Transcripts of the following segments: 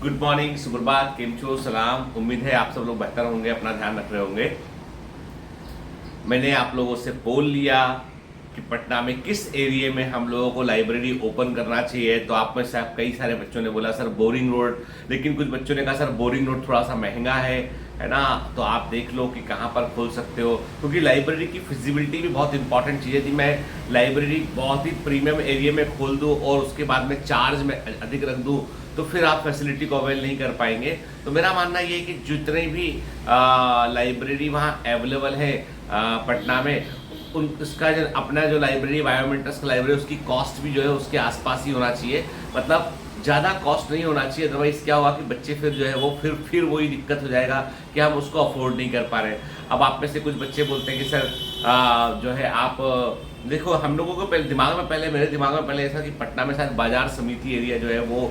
Good morning, सुप्रभात, केम छो, सलाम। उम्मीद है आप सब लोग बेहतर होंगे, अपना ध्यान रख रहे होंगे। मैंने आप लोगों से बोल लिया कि पटना में किस एरिया में हम लोगों को लाइब्रेरी ओपन करना चाहिए। तो आप में से कई सारे बच्चों ने बोला सर बोरिंग रोड, लेकिन कुछ बच्चों ने कहा सर बोरिंग रोड थोड़ा सा महंगा है ना। तो आप देख लो कि कहाँ पर खोल सकते हो, क्योंकि लाइब्रेरी की फिजिबिलिटी भी बहुत इंपॉर्टेंट चीज़ है। यदि मैं लाइब्रेरी बहुत ही प्रीमियम एरिया में खोल दूँ और उसके बाद में चार्ज में अधिक रख दूँ तो फिर आप फैसिलिटी को अवेल नहीं कर पाएंगे। तो मेरा मानना ये है कि जितने भी लाइब्रेरी वहाँ अवेलेबल है पटना में, उन उसका जो अपना जो लाइब्रेरी बायोमेंटस का लाइब्रेरी, उसकी कॉस्ट भी जो है उसके आसपास ही होना चाहिए। मतलब ज़्यादा कॉस्ट नहीं होना चाहिए, अदरवाइज़ क्या होगा कि बच्चे फिर जो है वो फिर वही दिक्कत हो जाएगा कि हम उसको अफोर्ड नहीं कर पा रहे। अब आप में से कुछ बच्चे बोलते हैं कि सर जो है आप देखो, हम लोगों को मेरे दिमाग में पहले ऐसा कि पटना में शायद बाजार समिति एरिया जो है वो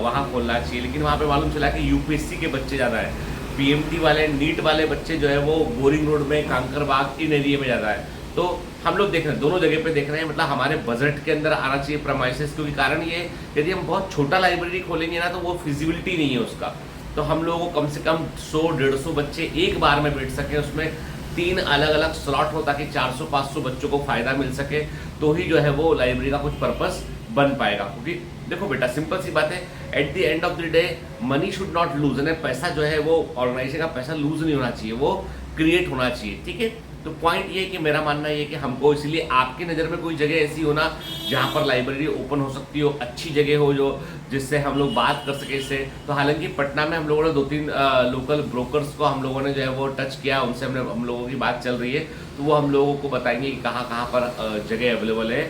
वहाँ खोलना चाहिए, लेकिन वहाँ पे मालूम चला कि यूपीएससी के बच्चे ज़्यादा है, पीएमटी वाले, नीट वाले बच्चे जो है वो बोरिंग रोड में, कांकरबाग इन एरिया में ज़्यादा है। तो हम लोग देख रहे हैं, दोनों जगह पे देख रहे हैं, मतलब हमारे बजट के अंदर आना चाहिए प्रमाइसेस। क्योंकि कारण ये, यदि हम बहुत छोटा लाइब्रेरी खोलेंगे ना तो वो फिजिबिलिटी नहीं है उसका। तो हम लोगों को कम से कम 100-150 बच्चे एक बार में बैठ सकें, उसमें 3 अलग अलग स्लॉट हो ताकि 400-500 बच्चों को फायदा मिल सके, तो ही जो है वो लाइब्रेरी का कुछ पर्पस बन पाएगा। क्योंकि देखो बेटा, सिंपल सी बात है, at the end of the day money should not lose, यानी पैसा जो है वो ऑर्गेनाइजेशन का पैसा लूज नहीं होना चाहिए, वो क्रिएट होना चाहिए। ठीक है, तो पॉइंट ये है कि मेरा मानना ये है कि हमको, इसलिए आपकी नज़र में कोई जगह ऐसी हो ना जहाँ पर लाइब्रेरी ओपन हो सकती हो, अच्छी जगह हो जो जिससे हम लोग बात कर सके इससे। तो हालांकि पटना में हम लोगों ने 2-3 लोकल ब्रोकर्स को हम लोगों ने जो है वो टच किया, उनसे हम लोगों की बात चल रही है, तो वो हम लोगों को बताएंगे कि कहाँ कहाँ पर जगह अवेलेबल है।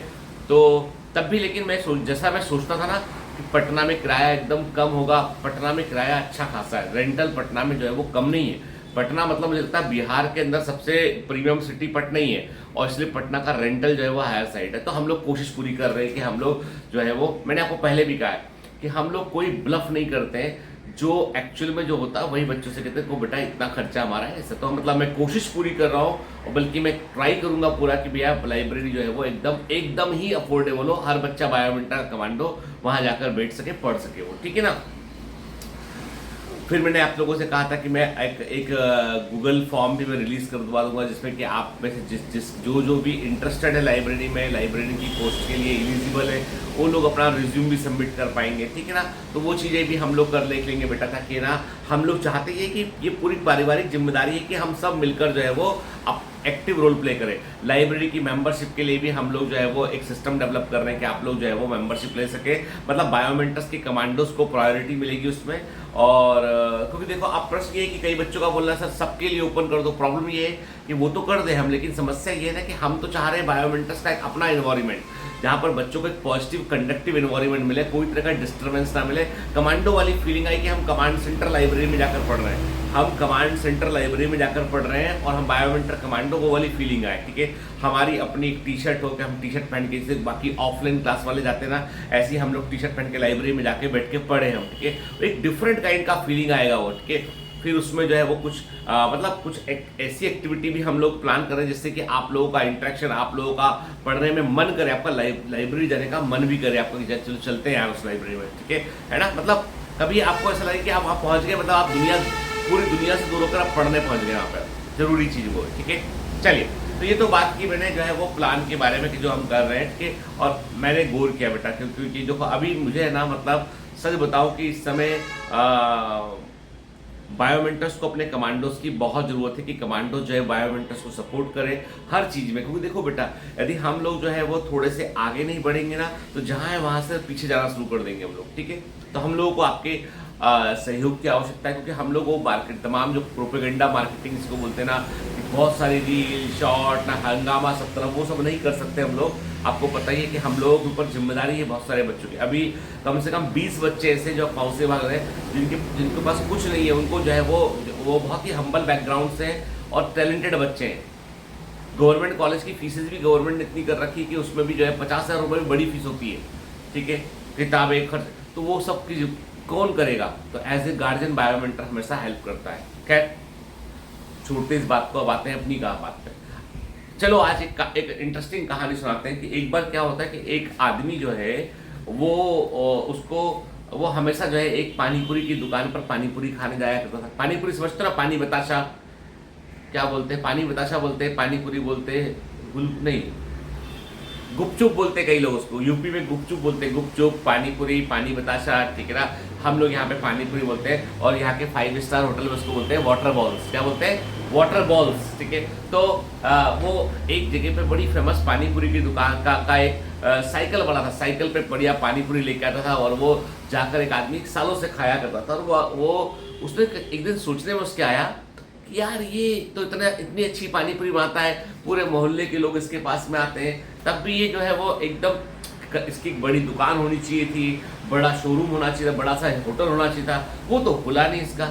तो तब भी लेकिन जैसा मैं सोचता था ना कि पटना में किराया एकदम कम होगा, पटना में किराया अच्छा खासा है, रेंटल पटना में जो है वो कम नहीं है। पटना मतलब मुझे लगता है बिहार के अंदर सबसे प्रीमियम सिटी पटना ही है, और इसलिए पटना का रेंटल जो है वो हायर साइड है। तो हम लोग कोशिश पूरी कर रहे हैं कि हम लोग जो है वो, मैंने आपको पहले भी कहा है कि हम लोग कोई ब्लफ नहीं करते हैं, जो एक्चुअल में जो होता है वही बच्चों से कहते हैं को बेटा इतना खर्चा हमारा है ऐसा। तो मतलब मैं कोशिश पूरी कर रहा हूँ, और बल्कि मैं ट्राई करूंगा पूरा कि भैया लाइब्रेरी जो है वो एकदम ही अफोर्डेबल हो, हर बच्चा बायोमेंटा कमांडो वहां जाकर बैठ सके, पढ़ सके वो। ठीक है ना। फिर मैंने आप लोगों से कहा था कि मैं एक गूगल फॉर्म भी मैं रिलीज़ कर दूंगा, जिसमें कि आप में से जो भी इंटरेस्टेड है लाइब्रेरी में, लाइब्रेरी की पोस्ट के लिए एलिजिबल है, वो लोग अपना रिज्यूम भी सबमिट कर पाएंगे। ठीक है ना। तो वो चीज़ें भी हम लोग कर लेंगे बेटा, ताकि ना हम लोग चाहते हैं कि ये पूरी पारिवारिक जिम्मेदारी है कि हम सब मिलकर जो है वो एक्टिव रोल प्ले करें। लाइब्रेरी की मेंबरशिप के लिए भी हम लोग जो है वो एक सिस्टम डेवलप कर रहे हैं कि आप लोग जो है वो मेंबरशिप ले सके, मतलब बायोमेंटस के कमांडोज को प्रायोरिटी मिलेगी उसमें। और क्योंकि देखो, आप प्रश्न ये है कि कई बच्चों का बोलना सर सबके लिए ओपन कर दो। प्रॉब्लम ये है कि वो तो कर दे हम, लेकिन समस्या ये है ना कि हम तो चाह रहे हैं बायोमेंटस का एक अपना इन्वायरमेंट, जहाँ पर बच्चों को एक पॉजिटिव कंडक्टिव इन्वायरमेंट मिले, कोई तरह का डिस्टर्बेंस ना मिले। कमांडो वाली फीलिंग आई कि हम कमांड सेंटर लाइब्रेरी में जाकर पढ़ रहे हैं, हम कमांड सेंटर लाइब्रेरी में जाकर पढ़ रहे हैं और हम बायोमेंटर कमांडो वो वाली फीलिंग आए। ठीक है, हमारी अपनी एक टी शर्ट हो कि हम टी शर्ट पहन के, जैसे बाकी ऑफलाइन क्लास वाले जाते हैं ना, ऐसे ही हम लोग टी शर्ट पहन के लाइब्रेरी में जाके बैठ के पढ़े हम। ठीक है, एक डिफरेंट काइंड का फीलिंग आएगा वो। ठीक है, फिर उसमें जो है वो कुछ मतलब कुछ ऐसी एक्टिविटी भी हम लोग प्लान करें जिससे कि आप लोगों का इंटरेक्शन, आप लोगों का पढ़ने में मन करे, आपका लाइब्रेरी जाने का मन भी करे, आपको चलो चलते हैं यार उस लाइब्रेरी में। ठीक है ना। मतलब कभी आपको ऐसा लगे कि आप वहाँ पहुँच गए, मतलब आप पूरी दुनिया से दूर होकर आप पढ़ने पहुँच गए, वहाँ पर जरूरी चीज़ वो है। ठीक है, चलिए, तो ये तो बात की मैंने जो है वो प्लान के बारे में कि जो हम कर रहे हैं। ठीक है, और मैंने गौर किया बेटा, क्योंकि देखो अभी मुझे है ना, मतलब सच बताओ कि इस समय बायोमेंटर्स को अपने कमांडोज की बहुत ज़रूरत है कि कमांडो जो है बायोमेंटर्स को सपोर्ट करें हर चीज़ में। क्योंकि देखो बेटा, यदि हम लोग जो है वो थोड़े से आगे नहीं बढ़ेंगे ना, तो जहाँ है वहाँ से पीछे जाना शुरू कर देंगे हम लोग। ठीक है, तो हम लोगों को आपके सहयोग की आवश्यकता है, क्योंकि हम लोग वो मार्केट, तमाम जो प्रोपेगेंडा मार्केटिंग इसको बोलते हैं ना, कि बहुत सारी रील शॉर्ट ना हंगामा सब तरफ, वो सब नहीं कर सकते हम लोग। आपको पता ही है कि हम लोगों के ऊपर जिम्मेदारी है बहुत सारे बच्चों की। अभी कम से कम 20 बच्चे ऐसे जो काउंसिल भाग रहे हैं जिनके पास कुछ नहीं है, उनको जो है वो बहुत ही हम्बल बैकग्राउंड से और टैलेंटेड बच्चे हैं। गवर्नमेंट कॉलेज की फीसेज भी गवर्नमेंट ने इतनी कर रखी है कि उसमें भी जो है 50,000 रुपये भी बड़ी फीस होती है। ठीक है, किताबें खर्च, तो वो सब की कौन करेगा। तो एज ए गार्जियन बायोमेंटर हमेशा हेल्प करता है। खैर, छोड़ते इस बात को, अब आते हैं अपनी बात पे। चलो आज एक इंटरेस्टिंग कहानी सुनाते हैं कि एक बार क्या होता है कि एक आदमी जो है वो उसको वो हमेशा जो है एक पानीपुरी की दुकान पर पानीपुरी खाने जाया करता था। पानीपुरी समझते ना, पानी बताशा क्या बोलते हैं, पानी बताशा बोलते हैं, पानीपुरी बोलते हैं, नहीं गुपचुप बोलते कई लोग उसको, यूपी में गुपचुप बोलते हैं, गुपचुप, पानीपुरी, पानी बताशा, ठीक है ना। हम लोग यहाँ पे पानीपुरी बोलते हैं, और यहाँ के 5 स्टार होटल में उसको बोलते हैं वाटर बॉल्स। क्या बोलते हैं? वाटर बॉल्स, ठीक है। तो वो एक जगह पे बड़ी फेमस पानीपुरी की दुकान का एक साइकिल बड़ा था, साइकिल पे बढ़िया पानीपुरी लेके आता था, और वो जाकर एक आदमी सालों से खाया करता था। और वो उसने एक दिन सोचने में उसके आया कि यार ये तो इतनी अच्छी पानीपुरी बनाता है, पूरे मोहल्ले के लोग इसके पास में आते हैं, तब भी ये जो है वो एकदम इसकी बड़ी दुकान होनी चाहिए थी, बड़ा शोरूम होना चाहिए था, बड़ा सा होटल होना चाहिए था, वो तो खुला नहीं इसका।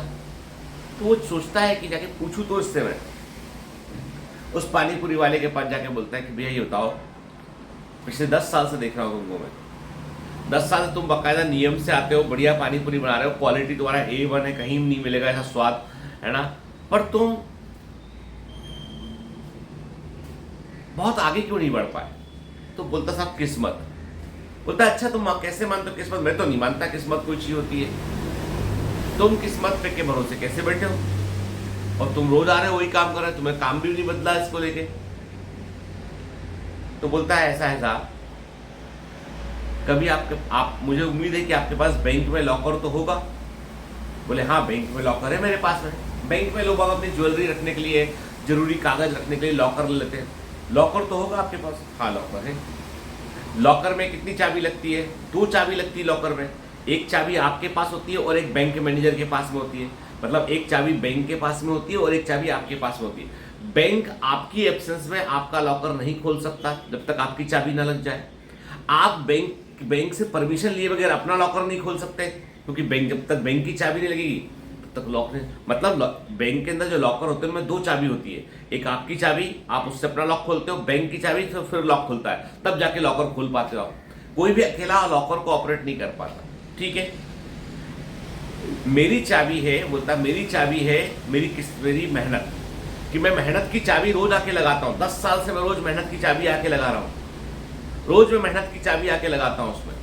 तो वो सोचता है कि जाके पूछूं तो इससे मैं उस पानीपुरी वाले के पास जाके बोलता है कि भैया ये बताओ, पिछले 10 साल से देख रहा हूँ तुमको मैं, 10 साल से तुम बाकायदा नियम से आते हो, बढ़िया पानीपुरी बना रहे हो, क्वालिटी तुम्हारा A1 है, कहीं नहीं मिलेगा ऐसा स्वाद, है ना, पर तुम बहुत आगे क्यों नहीं बढ़ पाए? तो बोलता साहब किस्मत। बोलता अच्छा तुम कैसे मानते हो किस्मत? मैं तो नहीं मानता किस्मत कोई चीज होती है। तुम किस्मत पे के भरोसे कैसे बैठे हो? और तुम रोज आ रहे हो वही काम कर रहे हो, तुम्हें काम भी नहीं बदला इसको लेके। तो बोलता है ऐसा है साहब, कभी आप मुझे उम्मीद है कि आपके पास बैंक में लॉकर तो होगा। बोले हाँ बैंक में लॉकर है मेरे पास में। बैंक में लोग अपनी ज्वेलरी रखने के लिए, जरूरी कागज रखने के लिए लॉकर लेते हैं, लॉकर तो होगा आपके पास? हाँ लॉकर है। लॉकर में कितनी चाबी लगती है? 2 चाबी लगती है लॉकर में। एक चाबी आपके पास होती है और एक बैंक के मैनेजर के पास में होती है। मतलब एक चाबी बैंक के पास में होती है और एक चाबी आपके पास में होती है। बैंक आपकी एब्सेंस में आपका लॉकर नहीं खोल सकता जब तक आपकी चाबी ना लग जाए। आप बैंक से परमिशन लिए बगैर अपना लॉकर नहीं खोल सकते, क्योंकि बैंक जब तक बैंक की चाबी नहीं लगेगी तब तक लॉक नहीं। मतलब बैंक के अंदर जो लॉकर होते हैं उनमें 2 चाबी होती है, एक आपकी चाबी, आप उससे अपना लॉक खोलते हो, बैंक की चाबी तो फिर लॉक खुलता है, तब जाके लॉकर खोल पाते हो। कोई भी अकेला लॉकर को ऑपरेट नहीं कर पाता, ठीक है। मेरी चाबी है, बोलता मेरी चाबी है मेरी मेहनत, कि मैं मेहनत की चाबी रोज आके लगाता हूँ। 10 साल से मैं रोज मेहनत की चाबी आके लगा रहा हूँ, रोज मैं मेहनत की चाबी आके लगाता हूँ उसमें।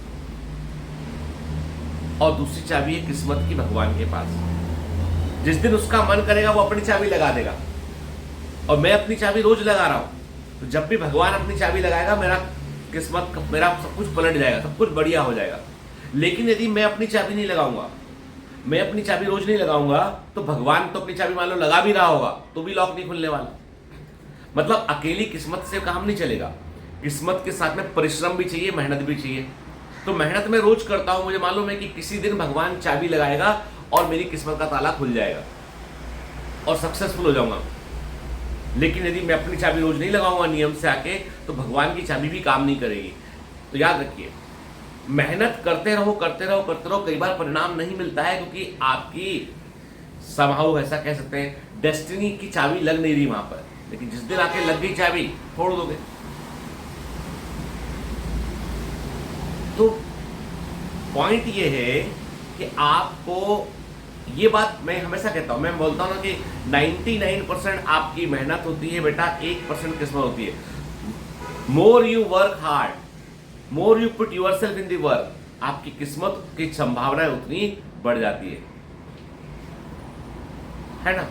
और दूसरी चाबी है किस्मत की, भगवान के पास। जिस दिन उसका मन करेगा वो अपनी चाबी लगा देगा, और मैं अपनी चाबी रोज लगा रहा हूं। तो जब भी भगवान अपनी चाबी लगाएगा मेरा किस्मत, मेरा सब कुछ पलट जाएगा, सब कुछ बढ़िया हो जाएगा। लेकिन यदि मैं अपनी चाबी नहीं लगाऊंगा, मैं अपनी चाबी रोज नहीं लगाऊंगा, तो भगवान तो अपनी चाबी मान लो लगा भी रहा होगा तो भी लॉक नहीं खुलने वाला। मतलब अकेली किस्मत से काम नहीं चलेगा, किस्मत के साथ में परिश्रम भी चाहिए, मेहनत भी चाहिए। तो मेहनत मैं रोज करता हूं, मुझे मालूम है कि किसी दिन भगवान चाबी लगाएगा और मेरी किस्मत का ताला खुल जाएगा और सक्सेसफुल हो जाऊंगा। लेकिन यदि मैं अपनी चाबी रोज नहीं लगाऊंगा नियम से आके, तो भगवान की चाबी भी काम नहीं करेगी। तो याद रखिए, मेहनत करते रहो करते रहो करते रहो, कई बार परिणाम नहीं मिलता है क्योंकि आपकी समहाउ ऐसा कह सकते हैं डेस्टिनी की चाबी लग नहीं रही वहां पर। लेकिन जिस दिन आके लग गई चाबी, फोड़ दोगे। तो पॉइंट ये है कि आपको, ये बात मैं हमेशा कहता हूं, मैं बोलता हूं ना कि 99% आपकी मेहनत होती है बेटा, 1% किस्मत होती है। More you work hard, more you put yourself in the work, आपकी किस्मत की संभावनाएं उतनी बढ़ जाती है ना।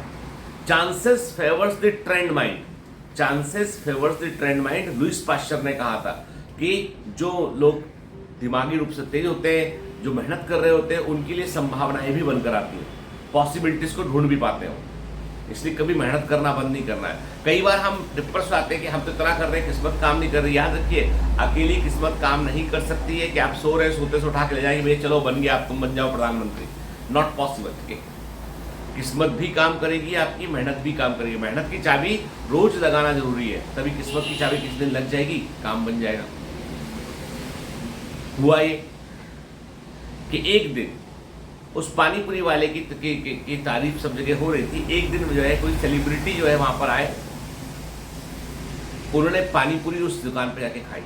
Chances favours the trained mind, chances favours the trained mind, Louis Pasteur ने कहा था कि जो लोग दिमागी रूप से तेज होते हैं, जो मेहनत कर रहे होते हैं, उनके लिए संभावनाएं भी बनकर आती हैं, पॉसिबिलिटीज को ढूंढ भी पाते हो। इसलिए कभी मेहनत करना बंद नहीं करना है। कई बार हम डिप्रेस आते हैं कि हम तो इतना कर रहे हैं, किस्मत काम नहीं कर रही। याद रखिए, अकेली किस्मत काम नहीं कर सकती है कि आप सो रहे सोते से उठा के ले जाएंगे, भैया चलो बन गया, आप तुम बन जाओ प्रधानमंत्री। Not possible. ठीक है, किस्मत भी काम करेगी आपकी, मेहनत भी काम करेगी। मेहनत की चाबी रोज लगाना जरूरी है, तभी किस्मत की चाबी किस दिन लग जाएगी, काम बन जाएगा। हुआ ये कि एक दिन उस पानीपुरी वाले की तारीफ सब जगह हो रही थी। एक दिन जो है कोई सेलिब्रिटी जो है वहां पर आए, उन्होंने पानीपुरी उस दुकान पे जाके खाई।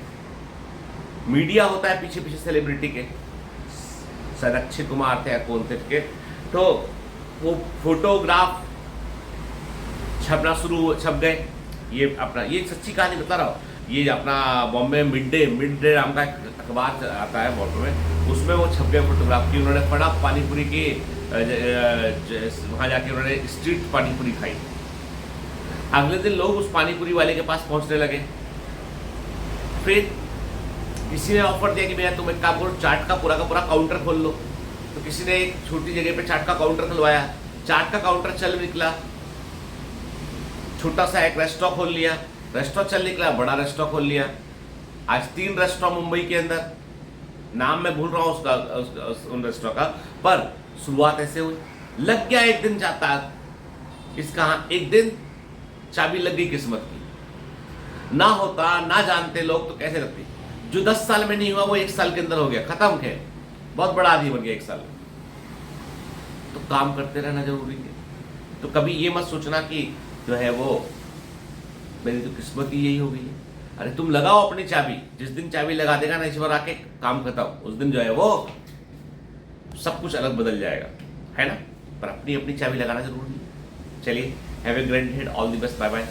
मीडिया होता है पीछे पीछे सेलिब्रिटी के, सर अक्षय कुमार थे या कौन थे के, तो वो फोटोग्राफ छपना छप गए। ये अपना, ये सच्ची कहानी बता रहा हूँ। ये अपना बॉम्बे मिड डे नाम का एक अखबार आता है बॉम्बे में, उसमें वो छप गया फोटोग्राफ की, उन्होंने पड़ा पानीपुरी के वहाँ जाके उन्होंने स्ट्रीट पानीपुरी खाई। अगले दिन लोग उस पानीपुरी वाले के पास पहुंचने लगे। फिर किसी ने ऑफर दिया कि भैया तुम एक काम करो, चाट का पूरा काउंटर खोल लो। तो किसी ने एक छोटी जगह पे चाट का काउंटर खुलवाया, चाट का काउंटर चल निकला, छोटा सा एक रेस्टोरेंट खोल लिया, रेस्टोरेंट चल निकला, बड़ा रेस्टोरेंट खोल लिया। आज 3 रेस्टोरेंट मुंबई के अंदर, नाम मैं भूल रहा हूँ उसका उन रेस्टोरेंट का, पर शुरुआत ऐसे हुई। लग गया एक दिन जाता, इसका एक दिन चाबी लग गई किस्मत की। ना होता, ना जानते लोग तो कैसे लगती। जो 10 साल में नहीं हुआ वो 1 साल के अंदर हो गया, खत्म है, बहुत बड़ा आदमी बन गया 1 साल में। तो काम करते रहना जरूरी है। तो कभी ये मत सोचना कि जो है वो मेरी तो किस्मत ही यही हो गई है। अरे तुम लगाओ अपनी चाबी, जिस दिन चाबी लगा देगा ना ईश्वर आके, काम खत्म, उस दिन जो है वो सब कुछ अलग बदल जाएगा, है ना। पर अपनी अपनी चाबी लगाना जरूरी है। चलिए, have a great day, all the best, bye bye.